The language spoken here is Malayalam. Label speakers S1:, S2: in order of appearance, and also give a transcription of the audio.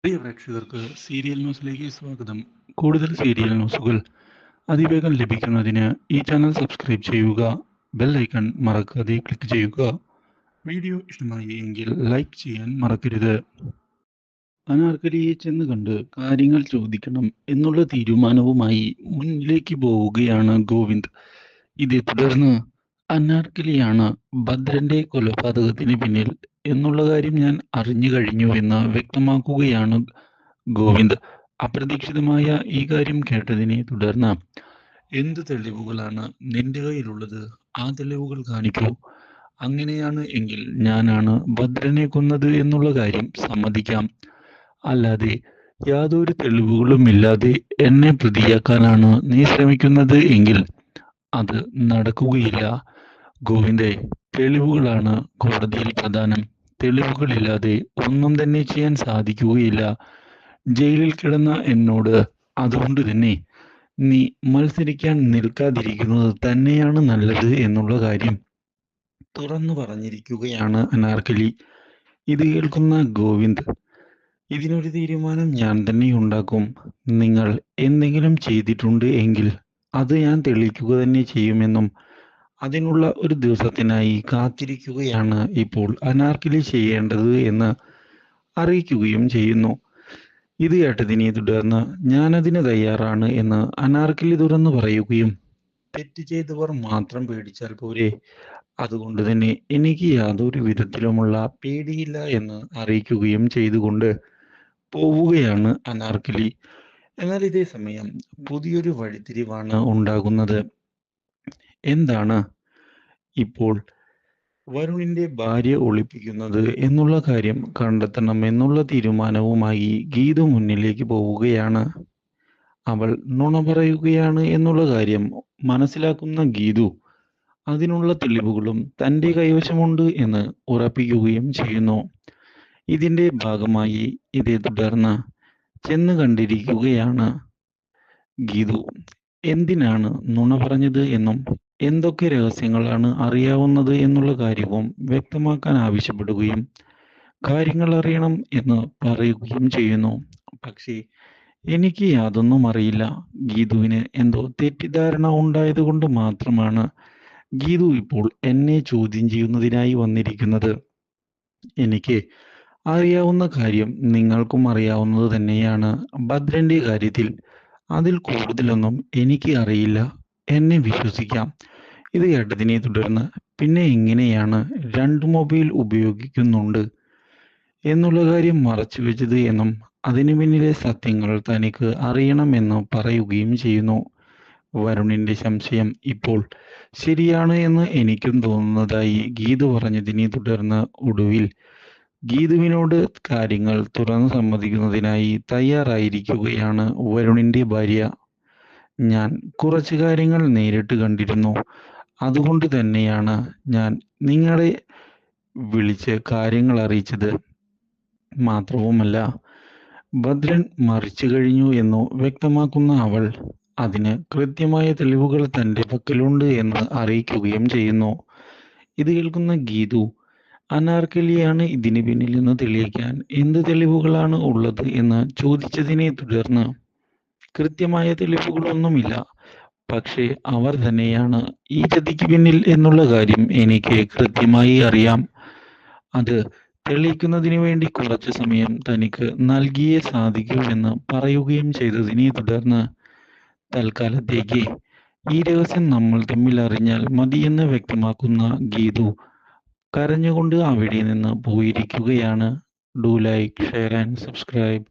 S1: പ്രിയ പ്രേക്ഷകർക്ക് സീരിയൽ ന്യൂസിലേക്ക് സ്വാഗതം. കൂടുതൽ സീരിയൽ ന്യൂസുകൾ അതിവേഗം ലഭിക്കുന്നതിന് ഈ ചാനൽ സബ്സ്ക്രൈബ് ചെയ്യുക. ബെൽ ഐക്കൺ മറക്കാതെ ക്ലിക്ക് ചെയ്യുക. വീഡിയോ ഇഷ്ടമായി എങ്കിൽ ലൈക്ക് ചെയ്യാൻ മറക്കരുത്. അനാർക്കലിയെ ചെന്ന് കണ്ട് കാര്യങ്ങൾ ചോദിക്കണം എന്നുള്ള തീരുമാനവുമായി മുന്നിലേക്ക് പോവുകയാണ് ഗോവിന്ദ്. ഇതേ തുടർന്ന് അനാർക്കലിയാണ് ഭദ്രന്റെ കൊലപാതകത്തിന് പിന്നിൽ എന്നുള്ള കാര്യം ഞാൻ അറിഞ്ഞു കഴിഞ്ഞുവെന്ന് വ്യക്തമാക്കുകയാണ് ഗോവിന്ദ്. അപ്രതീക്ഷിതമായ ഈ കാര്യം കേട്ടതിനെ തുടർന്ന് എന്ത് തെളിവുകളാണ് നിന്റെ കയ്യിലുള്ളത്? ആ തെളിവുകൾ കാണിക്കൂ. അങ്ങനെയാണ് എങ്കിൽ ഞാനാണ് ഭദ്രനെ കൊന്നത് എന്നുള്ള കാര്യം സമ്മതിക്കാം. അല്ലാതെ യാതൊരു തെളിവുകളും ഇല്ലാതെ എന്നെ പ്രതിയാക്കാനാണ് നീ ശ്രമിക്കുന്നത് എങ്കിൽ അത് നടക്കുകയില്ല. ഗോവിന്ദേ, തെളിവുകളാണ് കോടതിയിൽ പ്രധാനം. തെളിവുകളില്ലാതെ ഒന്നും തന്നെ ചെയ്യാൻ സാധിക്കുകയില്ല. ജയിലിൽ കിടന്ന എന്നോട് അതുകൊണ്ട് തന്നെ നീ മത്സരിക്കാൻ നിൽക്കാതിരിക്കുന്നത് തന്നെയാണ് നല്ലത് എന്നുള്ള കാര്യം തുറന്നു പറഞ്ഞിരിക്കുകയാണ് അനാർക്കലി. ഇത് കേൾക്കുന്ന ഗോവിന്ദ്, ഇതിനൊരു തീരുമാനം ഞാൻ തന്നെ ഉണ്ടാക്കും. നിങ്ങൾ എന്തെങ്കിലും ചെയ്തിട്ടുണ്ട് എങ്കിൽ അത് ഞാൻ തെളിയിക്കുക തന്നെ ചെയ്യുമെന്നും അതിനുള്ള ഒരു ദിവസത്തിനായി കാത്തിരിക്കുകയാണ് ഇപ്പോൾ അനാർക്കലി ചെയ്യേണ്ടത് എന്ന് അറിയിക്കുകയും ചെയ്യുന്നു. ഇത് കേട്ടതിനെ തുടർന്ന് ഞാനതിന് തയ്യാറാണ് എന്ന് അനാർക്കലി തുറന്നു പറയുകയും തെറ്റ് ചെയ്തവർ മാത്രം പേടിച്ചാൽ പോരെ, അതുകൊണ്ട് തന്നെ എനിക്ക് യാതൊരു വിധത്തിലുമുള്ള പേടിയില്ല എന്ന് അറിയിക്കുകയും ചെയ്തുകൊണ്ട് പോവുകയാണ് അനാർക്കലി. എന്നാൽ ഇതേ സമയം പുതിയൊരു വഴിത്തിരിവാണ് ഉണ്ടാകുന്നത്. എന്താണ് ഇപ്പോൾ വരുണിന്റെ ഭാര്യ ഒളിപ്പിക്കുന്നത് എന്നുള്ള കാര്യം കണ്ടെത്തണം എന്നുള്ള തീരുമാനവുമായി ഗീതു മുന്നിലേക്ക് പോവുകയാണ്. അവൾ നുണ പറയുകയാണ് എന്നുള്ള കാര്യം മനസ്സിലാക്കുന്ന ഗീതു അതിനുള്ള തെളിവുകളും തൻ്റെ കൈവശമുണ്ട് എന്ന് ഉറപ്പിക്കുകയും ചെയ്യുന്നു. ഇതിന്റെ ഭാഗമായി ഇതേ തുടർന്ന് ചെന്ന് കണ്ടിരിക്കുകയാണ് ഗീതു. എന്തിനാണ് നുണ പറഞ്ഞത് എന്നും എന്തൊക്കെ രഹസ്യങ്ങളാണ് അറിയാവുന്നത് എന്നുള്ള കാര്യവും വ്യക്തമാക്കാൻ ആവശ്യപ്പെടുകയും കാര്യങ്ങൾ അറിയണം എന്ന് പറയുകയും ചെയ്യുന്നു. പക്ഷേ എനിക്ക് യാതൊന്നും അറിയില്ല. ഗീതുവിന് എന്തോ തെറ്റിദ്ധാരണ ഉണ്ടായത് കൊണ്ട് മാത്രമാണ് ഗീതു ഇപ്പോൾ എന്നെ ചോദ്യം ചെയ്യുന്നതിനായി വന്നിരിക്കുന്നത്. എനിക്ക് അറിയാവുന്ന കാര്യം നിങ്ങൾക്കും അറിയാവുന്നത് തന്നെയാണ്. ഭദ്രന്റെ കാര്യത്തിൽ അതിൽ കൂടുതലൊന്നും എനിക്ക് അറിയില്ല. എന്നെ വിശ്വസിക്കാം. ഇത് കേട്ടതിനെ തുടർന്ന് പിന്നെ എങ്ങനെയാണ് 2 മൊബൈൽ ഉപയോഗിക്കുന്നുണ്ട് എന്നുള്ള കാര്യം മറച്ചു വെച്ചത് എന്നും അതിനു പിന്നിലെ സത്യങ്ങൾ തനിക്ക് അറിയണമെന്ന് പറയുകയും ചെയ്യുന്നു. വരുണിന്റെ സംശയം ഇപ്പോൾ ശരിയാണ് എന്ന് എനിക്കും തോന്നുന്നതായി ഗീതു പറഞ്ഞതിനെ തുടർന്ന് ഒടുവിൽ ഗീതുവിനോട് കാര്യങ്ങൾ തുറന്നു സമ്മതിക്കുന്നതിനായി തയ്യാറായിരിക്കുകയാണ് വരുണിന്റെ ഭാര്യ. ഞാൻ കുറച്ച് കാര്യങ്ങൾ നേരിട്ട് കണ്ടിരുന്നു. അതുകൊണ്ട് തന്നെയാണ് ഞാൻ നിങ്ങളെ വിളിച്ച് കാര്യങ്ങൾ അറിയിച്ചത്. മാത്രവുമല്ല, ഭദ്രൻ മരിച്ചു കഴിഞ്ഞു എന്നു വ്യക്തമാക്കുന്ന അവൾ അതിന് കൃത്യമായ തെളിവുകൾ തൻ്റെ പക്കലുണ്ട് എന്ന് അറിയിക്കുകയും ചെയ്യുന്നു. ഇത് കേൾക്കുന്ന ഗീതു അനാർക്കലിയാണ് ഇതിന് പിന്നിൽ നിന്ന് തെളിയിക്കാൻ എന്ത് തെളിവുകളാണ് ഉള്ളത് എന്ന് ചോദിച്ചതിനെ തുടർന്ന് കൃത്യമായ തെളിവുകളൊന്നുമില്ല, പക്ഷേ അവർ തന്നെയാണ് ഈ ചതിക്ക് പിന്നിൽ എന്നുള്ള കാര്യം എനിക്ക് കൃത്യമായി അറിയാം. അത് തെളിയിക്കുന്നതിന് വേണ്ടി കുറച്ചു സമയം തനിക്ക് നൽകിയേ സാധിക്കൂ എന്ന് പറയുകയും ചെയ്തതിനെ തുടർന്ന് തൽക്കാലത്തേക്ക് ഈ രഹസ്യം നമ്മൾ തമ്മിൽ അറിഞ്ഞാൽ മതിയെന്ന് വ്യക്തമാക്കുന്ന ഗീതു കരഞ്ഞുകൊണ്ട് അവിടെ നിന്ന് പോയിരിക്കുകയാണ്. Do like, share and subscribe.